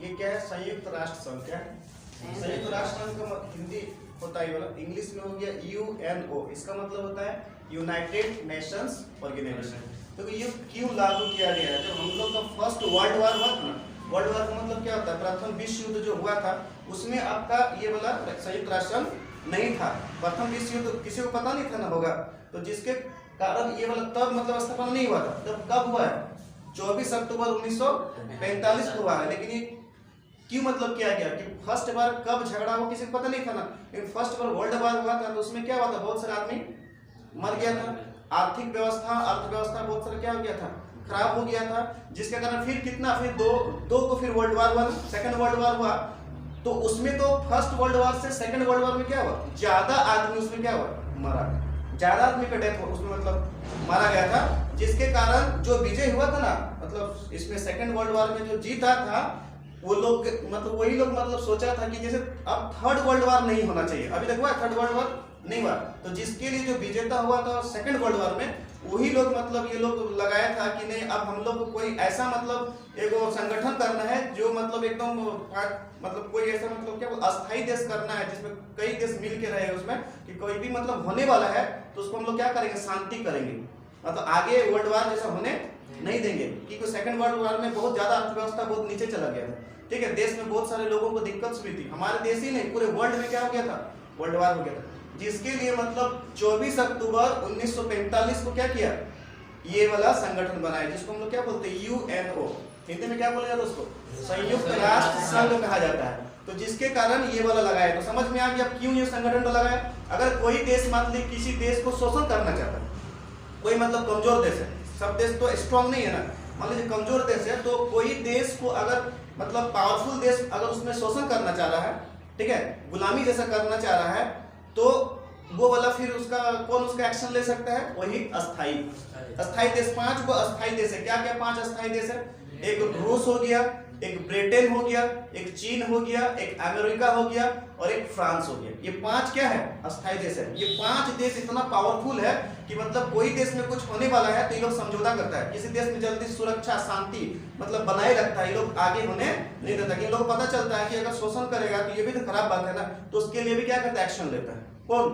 ये क्या है? संयुक्त राष्ट्र संघ। क्या है? संयुक्त राष्ट्र संघ का हिंदी होता है वाला, इंग्लिश में हो गया यूएनओ। इसका मतलब होता है यूनाइटेड नेशंस ऑर्गेनाइजेशन। तो ये क्यों लागू किया गया है? जब हम लोग का फर्स्ट वर्ल्ड वार हुआ था ना, वर्ल्ड वार का मतलब क्या होता है? प्रथम विश्व युद्ध जो हुआ था उसमें आपका ये वाला संयुक्त राष्ट्र संघ नहीं था। प्रथम विश्व युद्ध किसी को पता नहीं था ना होगा, तो जिसके कारण ये वाला तब मतलब स्थापना नहीं हुआ था। तब कब हुआ है? 24 अक्टूबर 1945 को हुआ है। लेकिन ये क्यों मतलब किया गया कि फर्स्ट बार कब झगड़ा हो किसी को पता नहीं था ना, लेकिन फर्स्ट बार वर्ल्ड वार हुआ था तो उसमें क्या हुआ था? बहुत सारे आदमी मर गया था। आर्थिक व्यवस्था, अर्थव्यवस्था बहुत सारा क्या हो गया था? खराब हो गया था। जिसके कारण फिर कितना, फिर दो को फिर वर्ल्ड वार हुआ, सेकंड वर्ल्ड वार हुआ। तो उसमें तो फर्स्ट वर्ल्ड वार से सेकंड वर्ल्ड वार में क्या हुआ? ज्यादा आदमी उसमें क्या हुआ? मरा। ज्यादा आदमी का डेथ उसमें मतलब मारा गया था। जिसके कारण जो विजय हुआ था ना, मतलब इसमें सेकंड वर्ल्ड वार में जो जीता था वो लोग मतलब वही लोग मतलब सोचा था कि जैसे अब थर्ड वर्ल्ड वार नहीं होना चाहिए। अभी तक हुआ थर्ड वर्ल्ड वार नहीं हुआ, तो जिसके लिए जो विजेता हुआ था सेकंड वर्ल्ड वार में, वही लोग मतलब ये लोग लगाया था कि नहीं अब हम लोग को कोई ऐसा मतलब एक संगठन करना है जो मतलब एकदम मतलब कोई ऐसा मतलब क्या अस्थायी देश करना है जिसमें कई देश मिल के रहे उसमें, कि कोई भी मतलब होने वाला है तो उसको हम लोग क्या करेंगे? शांति करेंगे, मतलब आगे वर्ल्ड वार जैसा होने नहीं देंगे। क्योंकि सेकंड वर्ल्ड वार में बहुत ज्यादा अर्थव्यवस्था बहुत नीचे चला गया था। ठीक है, देश में बहुत सारे लोगों को दिक्कत हुई थी। हमारे देश ही नहीं पूरे वर्ल्ड में क्या हो गया था? वर्ल्ड वार हो गया था। जिसके लिए मतलब 24 अक्टूबर 1945 को क्या किया? ये वाला संगठन बनाया जिसको हम लोग क्या बोलते हैं? यूएनओ। हिंदी में क्या बोला जाता है उसको? संयुक्त राष्ट्र संघ कहा जाता है। तो जिसके कारण ये वाला लगाया। तो समझ में आ गया क्यों ये संगठन को लगाया? अगर कोई देश मतलब किसी देश को शोषण करना चाहता है, कोई मतलब कमजोर देश है, सब देश तो स्ट्रांग नहीं है ना, मान लीजिए कमजोर देश है, तो कोई देश को अगर मतलब पावरफुल देश अगर उसमें शोषण करना चाह रहा है, ठीक है, गुलामी जैसा करना चाह रहा है, तो वो वाला फिर उसका कौन उसका एक्शन ले सकता है? वही अस्थाई देश। 5 को अस्थाई देश है। क्या क्या 5 अस्थाई देश है? एक रूस हो गया, एक ब्रिटेन हो गया, एक चीन हो गया, एक अमेरिका हो गया और एक फ्रांस हो गया। ये 5 क्या है? अस्थाई देश है। ये 5 देश इतना पावरफुल है कि मतलब कोई देश में कुछ होने वाला है तो ये लोग समझौता करता है। किसी देश में जल्दी सुरक्षा शांति मतलब बनाए रखता है, ये लोग आगे होने नहीं देता। कि लोग पता चलता है कि अगर शोषण करेगा तो ये भी तो खराब बात है ना, तो उसके लिए भी क्या करता है? एक्शन लेता है। कौन?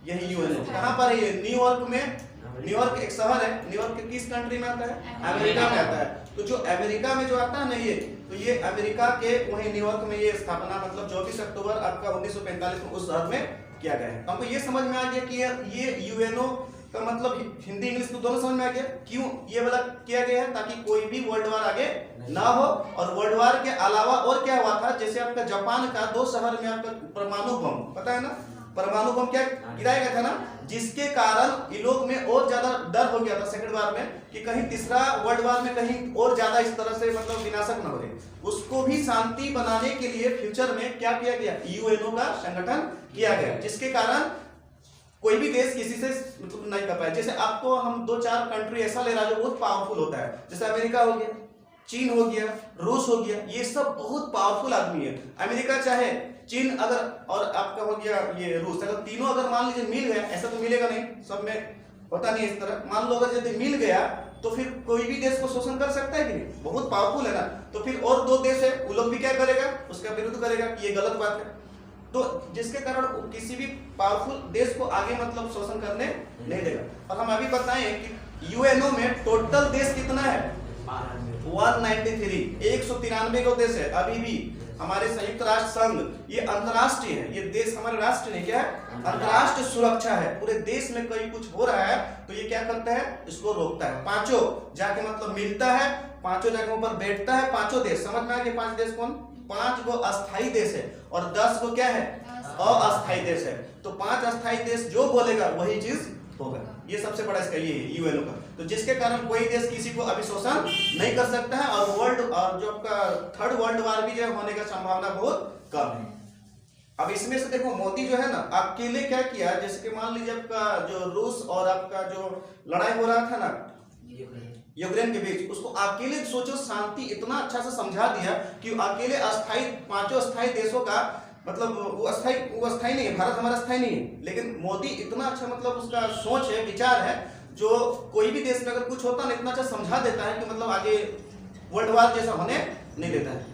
यही यूएनओ। कहाँ पर है ये? न्यूयॉर्क में। न्यूयॉर्क एक शहर है। न्यूयॉर्क किस कंट्री में आता है? अमेरिका में आता है। तो जो अमेरिका में जो आता है ना ये, तो ये अमेरिका के वही न्यूयॉर्क में ये स्थापना मतलब 24 अक्टूबर आपका 1945 में उस शहर में किया गया है। हमको ये समझ में आ गया कि ये यूएनओ का मतलब हिंदी इंग्लिश तो दोनों समझ में आ गया क्यों ये वाला किया गया है, ताकि कोई भी वर्ल्ड वार आगे ना हो। और वर्ल्ड वार के अलावा और क्या हुआ था? जैसे आपका जापान का 2 शहर में आपका परमाणु बम, पता है ना, परमाणु बम क्या गिराया गया था ना, जिसके कारण ये लोग में और ज्यादा डर हो गया था सेकंड वार में कि कहीं तीसरा वर्ल्ड वार में कहीं और ज्यादा इस तरह से मतलब विनाशक न हो जाए। उसको भी शांति बनाने के लिए फ्यूचर में क्या किया गया? यूएनओ का संगठन किया गया, जिसके कारण कोई भी देश किसी से मतलब नहीं कर पाए। जैसे आपको हम 2-4 कंट्री ऐसा ले रहा जो बहुत पावरफुल होता है, जैसे अमेरिका हो गया, चीन हो गया, रूस हो गया, ये सब बहुत पावरफुल आदमी है। अमेरिका चाहे चीन अगर और आपका हो गया ये रूस, अगर तीनों अगर मान लीजिए मिल गया, ऐसा तो मिलेगा नहीं, सब में होता नहीं इस तरह, मान लो अगर यदि मिल गया तो फिर कोई भी देश को शोषण कर सकता है कि नहीं? बहुत पावरफुल है ना। तो फिर और 2 देश है, वो लोग भी क्या करेगा? उसका विरुद्ध करेगा कि ये गलत बात है। तो जिसके कारण किसी भी पावरफुल देश को आगे मतलब शोषण करने नहीं देगा। और हम अभी बताएं कि यूएनओ में टोटल देश कितना है? 193, 193 को देश है। अभी भी हमारे संयुक्त राष्ट्र संघ ये अंतरराष्ट्रीय है, ये देश हमारे राष्ट्र नहीं, क्या है? अंतरराष्ट्रीय सुरक्षा है। पूरे देश में कहीं कुछ हो रहा है तो ये क्या करता है? इसको रोकता है। 5 जाके मतलब मिलता है, 5 जगहों पर बैठता है। 5 देश समझ में आ गए? 5 देश कौन? 5 गो अस्थाई देश है और 10 गो क्या है? अस्थाई देश है। तो 5 अस्थाई देश जो बोलेगा वही चीज होगा। ये सबसे बड़ा इसका ये यूएनओ का। तो जिसके कारण कोई देश किसी को अभी शोषण नहीं कर सकता है और वर्ल्ड और जो आपका थर्ड वर्ल्ड वार भी जो होने का संभावना बहुत कम है। अब इसमें से देखो मोदी जो है ना अकेले क्या किया, जैसे कि मान लीजिए आपका जो रूस और आपका जो लड़ाई हो रहा था ना यूक्रेन के बीच, उसको अकेले सोचो शांति इतना अच्छा से समझा दिया कि अकेले अस्थाई 5 अस्थाई देशों का मतलब वो अस्थाई नहीं है। भारत हमारा अस्थाई नहीं है, लेकिन मोदी इतना अच्छा मतलब उसका सोच है, विचार है, जो कोई भी देश में अगर कुछ होता है ना इतना अच्छा समझा देता है कि मतलब आगे वर्ल्ड वार जैसा होने नहीं देता है।